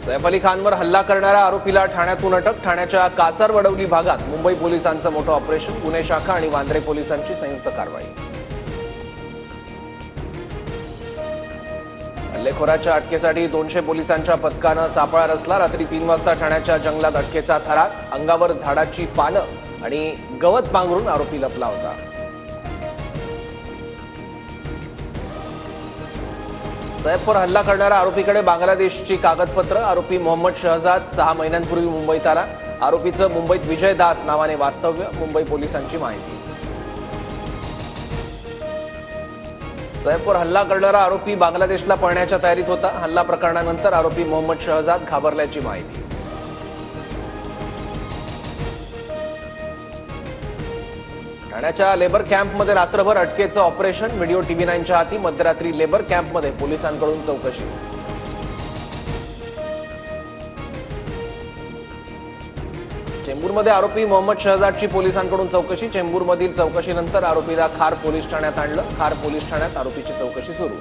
सैफ अली खानवर हल्ला करणाऱ्या आरोपीला ठाण्यातून अटक। ठाण्याच्या कासारवडवली भागात मुंबई पोलिसांचं मोठं ऑपरेशन। गुन्हे शाखा आणि वांद्रे पोलिसांची संयुक्त कारवाई। हल्लेखोराच्या अटकेसाठी 200 पोलिसांच्या पथकानं सापळा रचला। रात्री 3 वाजता ठाण्याच्या जंगलात अटकेचा थरार। अंगावर झाडाची पानं आणि गवत पांघरून आरोपी लपला होता। सैफवर हल्ला करणाऱ्या आरोपीकडे बांगलादेशची कागदपत्र। आरोपी मोहम्मद शहजाद 6 महिन्यांपूर्वी मुंबईत आला। आरोपीचं मुंबईत विजय दास नावाने वास्तव्य। मुंबई पोलिसांची माहिती। सैफवर हल्ला करणारा आरोपी बांगलादेशला पळण्याच्या तयारीत होता। हल्ला प्रकरणानंतर आरोपी मोहम्मद शहजाद घाबरल्याची माहिती। ठाण्याच्या लेबर कॅम्पमध्ये रात्रभर अटकेचं ऑपरेशन। व्हिडिओ TV9च्या हाती। मध्यरात्री लेबर कॅम्पमध्ये पोलिसांकडून चौकशी। चेंबूरमध्ये आरोपी मोहम्मद शहजादची पोलिसांकडून चौकशी। चेंबूरमधील चौकशीनंतर आरोपीला खार पोलीस ठाण्यात आणलं। खार पोलीस ठाण्यात आरोपीची चौकशी सुरू।